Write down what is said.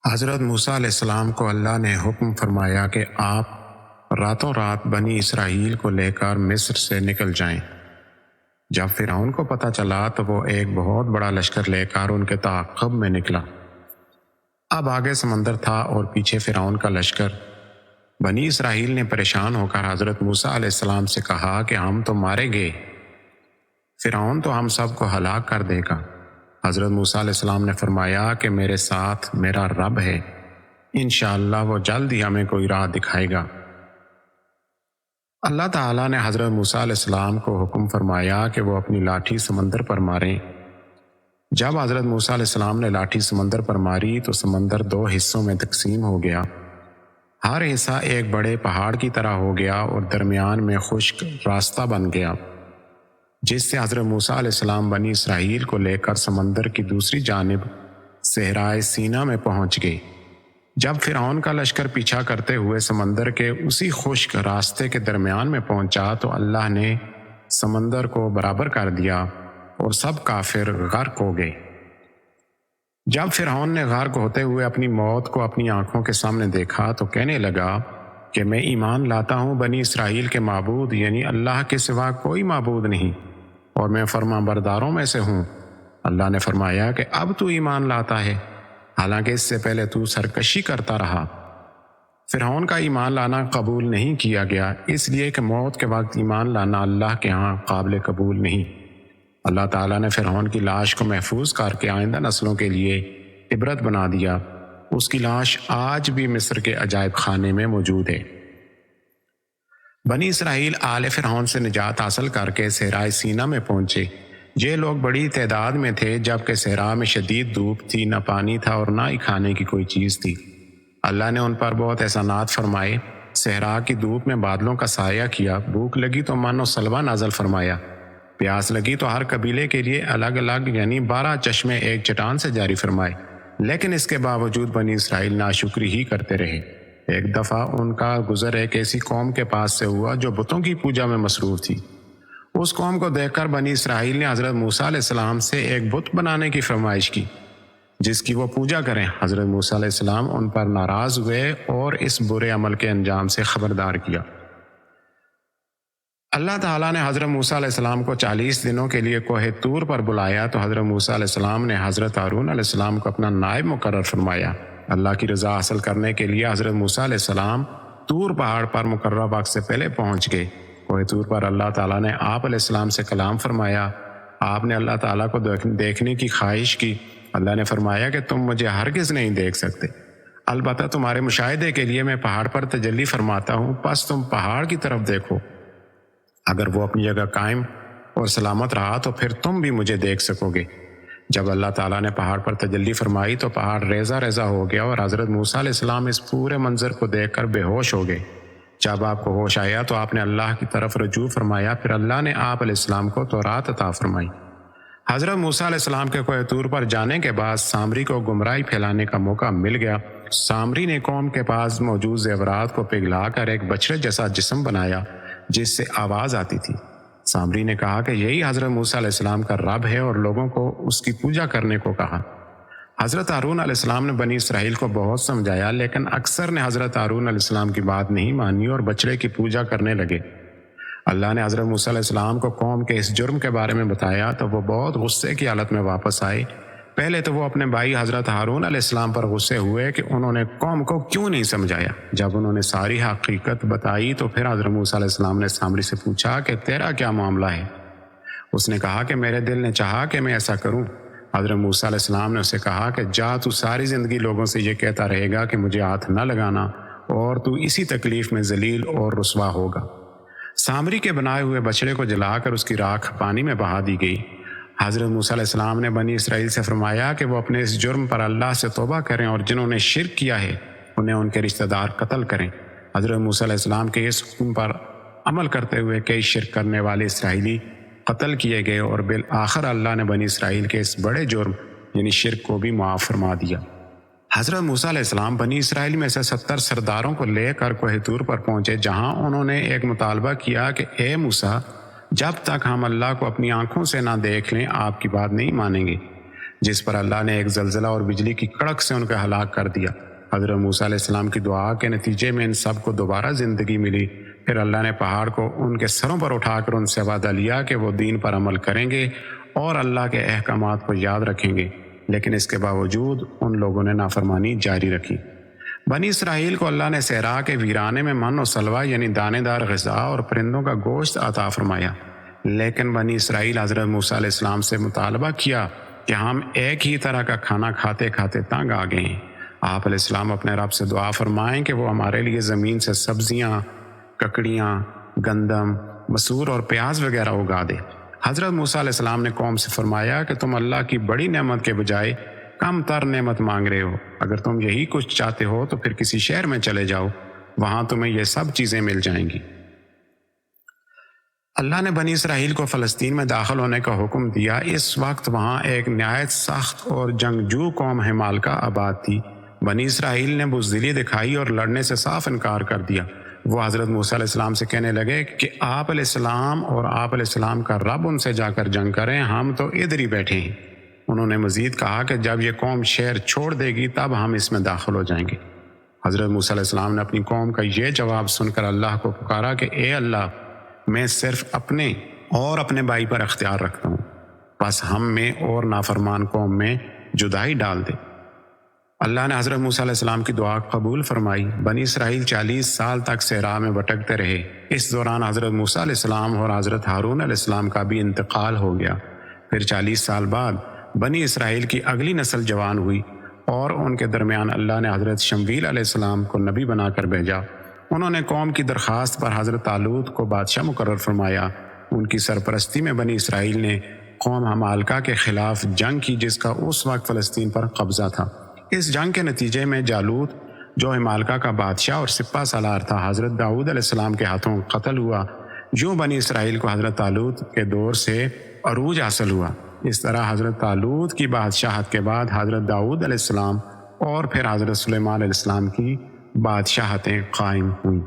حضرت موسیٰ علیہ السلام کو اللہ نے حکم فرمایا کہ آپ راتوں رات بنی اسرائیل کو لے کر مصر سے نکل جائیں۔ جب فرعون کو پتہ چلا تو وہ ایک بہت بڑا لشکر لے کر ان کے تعاقب میں نکلا۔ اب آگے سمندر تھا اور پیچھے فرعون کا لشکر۔ بنی اسرائیل نے پریشان ہو کر حضرت موسیٰ علیہ السلام سے کہا کہ ہم تو مارے گئے، فرعون تو ہم سب کو ہلاک کر دے گا۔ حضرت موسیٰ علیہ السلام نے فرمایا کہ میرے ساتھ میرا رب ہے، انشاءاللہ وہ جلد ہی ہمیں کوئی راہ دکھائے گا۔ اللہ تعالیٰ نے حضرت موسیٰ علیہ السلام کو حکم فرمایا کہ وہ اپنی لاٹھی سمندر پر ماریں۔ جب حضرت موسیٰ علیہ السلام نے لاٹھی سمندر پر ماری تو سمندر دو حصوں میں تقسیم ہو گیا۔ ہر حصہ ایک بڑے پہاڑ کی طرح ہو گیا اور درمیان میں خشک راستہ بن گیا، جس سے حضرت موسیٰ علیہ السلام بنی اسرائیل کو لے کر سمندر کی دوسری جانب صحرائے سینا میں پہنچ گئے۔ جب فرعون کا لشکر پیچھا کرتے ہوئے سمندر کے اسی خشک راستے کے درمیان میں پہنچا تو اللہ نے سمندر کو برابر کر دیا اور سب کافر غرق ہو گئے۔ جب فرعون نے غرق ہوتے ہوئے اپنی موت کو اپنی آنکھوں کے سامنے دیکھا تو کہنے لگا کہ میں ایمان لاتا ہوں بنی اسرائیل کے معبود یعنی اللہ کے سوا کوئی معبود نہیں، اور میں فرما برداروں میں سے ہوں۔ اللہ نے فرمایا کہ اب تو ایمان لاتا ہے، حالانکہ اس سے پہلے تو سرکشی کرتا رہا۔ فرعون کا ایمان لانا قبول نہیں کیا گیا، اس لیے کہ موت کے وقت ایمان لانا اللہ کے ہاں قابل قبول نہیں۔ اللہ تعالیٰ نے فرعون کی لاش کو محفوظ کر کے آئندہ نسلوں کے لیے عبرت بنا دیا۔ اس کی لاش آج بھی مصر کے عجائب خانے میں موجود ہے۔ بنی اسرائیل آل فرعون سے نجات حاصل کر کے صحرائے سینا میں پہنچے۔ یہ لوگ بڑی تعداد میں تھے، جبکہ صحرا میں شدید دھوپ تھی، نہ پانی تھا اور نہ ہی کھانے کی کوئی چیز تھی۔ اللہ نے ان پر بہت احسانات فرمائے۔ صحرا کی دھوپ میں بادلوں کا سایہ کیا، بھوک لگی تو من و سلوہ نازل فرمایا، پیاس لگی تو ہر قبیلے کے لیے الگ الگ یعنی 12 چشمے ایک چٹان سے جاری فرمائے، لیکن اس کے باوجود بنی اسرائیل ناشکری ہی کرتے رہے۔ ایک دفعہ ان کا گزر ایک ایسی قوم کے پاس سے ہوا جو بتوں کی پوجا میں مصروف تھی۔ اس قوم کو دیکھ کر بنی اسرائیل نے حضرت موسیٰ علیہ السلام سے ایک بت بنانے کی فرمائش کی جس کی وہ پوجا کریں۔ حضرت موسیٰ علیہ السلام ان پر ناراض ہوئے اور اس برے عمل کے انجام سے خبردار کیا۔ اللہ تعالیٰ نے حضرت موسیٰ علیہ السلام کو 40 دنوں کے لیے کوہ طور پر بلایا تو حضرت موسیٰ علیہ السلام نے حضرت ہارون علیہ السلام کو اپنا نائب مقرر فرمایا۔ اللہ کی رضا حاصل کرنے کے لیے حضرت موسیٰ علیہ السلام طور پہاڑ پر مقررہ وقت سے پہلے پہنچ گئے۔ کوہ طور پر اللہ تعالیٰ نے آپ علیہ السلام سے کلام فرمایا۔ آپ نے اللہ تعالیٰ کو دیکھنے کی خواہش کی۔ اللہ نے فرمایا کہ تم مجھے ہرگز نہیں دیکھ سکتے، البتہ تمہارے مشاہدے کے لیے میں پہاڑ پر تجلی فرماتا ہوں، پس تم پہاڑ کی طرف دیکھو، اگر وہ اپنی جگہ قائم اور سلامت رہا تو پھر تم بھی مجھے دیکھ سکو گے۔ جب اللہ تعالیٰ نے پہاڑ پر تجلی فرمائی تو پہاڑ ریزہ ریزہ ہو گیا اور حضرت موسیٰ علیہ السلام اس پورے منظر کو دیکھ کر بے ہوش ہو گئے۔ جب آپ کو ہوش آیا تو آپ نے اللہ کی طرف رجوع فرمایا، پھر اللہ نے آپ علیہ السلام کو تورات عطا فرمائی۔ حضرت موسیٰ علیہ السلام کے کوہ طور پر جانے کے بعد سامری کو گمراہی پھیلانے کا موقع مل گیا۔ سامری نے قوم کے پاس موجود زیورات کو پگھلا کر ایک بچڑے جیسا جسم بنایا جس سے آواز آتی تھی۔ سامری نے کہا کہ یہی حضرت موسیٰ علیہ السلام کا رب ہے اور لوگوں کو اس کی پوجا کرنے کو کہا۔ حضرت ہارون علیہ السلام نے بنی اسرائیل کو بہت سمجھایا، لیکن اکثر نے حضرت ہارون علیہ السلام کی بات نہیں مانی اور بچڑے کی پوجا کرنے لگے۔ اللہ نے حضرت موسیٰ علیہ السلام کو قوم کے اس جرم کے بارے میں بتایا تو وہ بہت غصے کی حالت میں واپس آئے۔ پہلے تو وہ اپنے بھائی حضرت ہارون علیہ السلام پر غصے ہوئے کہ انہوں نے قوم کو کیوں نہیں سمجھایا۔ جب انہوں نے ساری حقیقت بتائی تو پھر حضرت موسیٰ علیہ السلام نے سامری سے پوچھا کہ تیرا کیا معاملہ ہے؟ اس نے کہا کہ میرے دل نے چاہا کہ میں ایسا کروں۔ حضرت موسیٰ علیہ السلام نے اسے کہا کہ جا تو ساری زندگی لوگوں سے یہ کہتا رہے گا کہ مجھے ہاتھ نہ لگانا اور تو اسی تکلیف میں ذلیل اور رسوا ہوگا۔ سامری کے بنائے ہوئے بچڑے کو جلا کر اس کی راکھ پانی میں بہا دی گئی۔ حضرت موسیٰ علیہ السلام نے بنی اسرائیل سے فرمایا کہ وہ اپنے اس جرم پر اللہ سے توبہ کریں اور جنہوں نے شرک کیا ہے انہیں ان کے رشتہ دار قتل کریں۔ حضرت موسیٰ علیہ السلام کے اس حکم پر عمل کرتے ہوئے کئی شرک کرنے والے اسرائیلی قتل کیے گئے اور بالآخر اللہ نے بنی اسرائیل کے اس بڑے جرم یعنی شرک کو بھی معاف فرما دیا۔ حضرت موسیٰ علیہ السلام بنی اسرائیل میں سے 70 سرداروں کو لے کر کوہ طور پر پہنچے، جہاں انہوں نے ایک مطالبہ کیا کہ اے موسیٰ، جب تک ہم اللہ کو اپنی آنکھوں سے نہ دیکھ لیں آپ کی بات نہیں مانیں گے۔ جس پر اللہ نے ایک زلزلہ اور بجلی کی کڑک سے ان کو ہلاک کر دیا۔ حضرت موسیٰ علیہ السلام کی دعا کے نتیجے میں ان سب کو دوبارہ زندگی ملی۔ پھر اللہ نے پہاڑ کو ان کے سروں پر اٹھا کر ان سے وعدہ لیا کہ وہ دین پر عمل کریں گے اور اللہ کے احکامات کو یاد رکھیں گے، لیکن اس کے باوجود ان لوگوں نے نافرمانی جاری رکھی۔ بنی اسرائیل کو اللہ نے صحرا کے ویرانے میں من و سلوہ یعنی دانے دار غذا اور پرندوں کا گوشت عطا فرمایا، لیکن بنی اسرائیل حضرت موسیٰ علیہ السلام سے مطالبہ کیا کہ ہم ایک ہی طرح کا کھانا کھاتے کھاتے تنگ آ گئے ہیں۔ آپ علیہ السلام اپنے رب سے دعا فرمائیں کہ وہ ہمارے لیے زمین سے سبزیاں، ککڑیاں، گندم، مسور اور پیاز وغیرہ اگا دے۔ حضرت موسیٰ علیہ السلام نے قوم سے فرمایا کہ تم اللہ کی بڑی نعمت کے بجائے کم تر نعمت مانگ رہے ہو۔ اگر تم یہی کچھ چاہتے ہو تو پھر کسی شہر میں چلے جاؤ، وہاں تمہیں یہ سب چیزیں مل جائیں گی۔ اللہ نے بنی اسرائیل کو فلسطین میں داخل ہونے کا حکم دیا۔ اس وقت وہاں ایک نہایت سخت اور جنگجو قوم ہمالکا آباد تھی۔ بنی اسرائیل نے بزدلی دکھائی اور لڑنے سے صاف انکار کر دیا۔ وہ حضرت موسیٰ علیہ السلام سے کہنے لگے کہ آپ علیہ السلام اور آپ علیہ السلام کا رب ان سے جا کر جنگ کریں، ہم تو ادھر ہی بیٹھے ہیں۔ انہوں نے مزید کہا کہ جب یہ قوم شہر چھوڑ دے گی تب ہم اس میں داخل ہو جائیں گے۔ حضرت موسیٰ علیہ السلام نے اپنی قوم کا یہ جواب سن کر اللہ کو پکارا کہ اے اللہ، میں صرف اپنے اور اپنے بھائی پر اختیار رکھتا ہوں، بس ہم میں اور نافرمان قوم میں جدائی ڈال دے۔ اللہ نے حضرت موسیٰ علیہ السلام کی دعا قبول فرمائی۔ بنی اسرائیل 40 سال تک صحرا میں بھٹکتے رہے۔ اس دوران حضرت موسیٰ علیہ السلام اور حضرت ہارون علیہ السلام کا بھی انتقال ہو گیا۔ پھر 40 سال بعد بنی اسرائیل کی اگلی نسل جوان ہوئی اور ان کے درمیان اللہ نے حضرت شمویل علیہ السلام کو نبی بنا کر بھیجا۔ انہوں نے قوم کی درخواست پر حضرت طالوت کو بادشاہ مقرر فرمایا۔ ان کی سرپرستی میں بنی اسرائیل نے قوم ہمالکا کے خلاف جنگ کی، جس کا اس وقت فلسطین پر قبضہ تھا۔ اس جنگ کے نتیجے میں جالوت، جو ہمالکا کا بادشاہ اور سپہ سالار تھا، حضرت داؤد علیہ السلام کے ہاتھوں قتل ہوا۔ یوں بنی اسرائیل کو حضرت طالوت کے دور سے عروج حاصل ہوا۔ اس طرح حضرت طالوت کی بادشاہت کے بعد حضرت داؤد علیہ السلام اور پھر حضرت سلیمان علیہ السلام کی بادشاہتیں قائم ہوئیں۔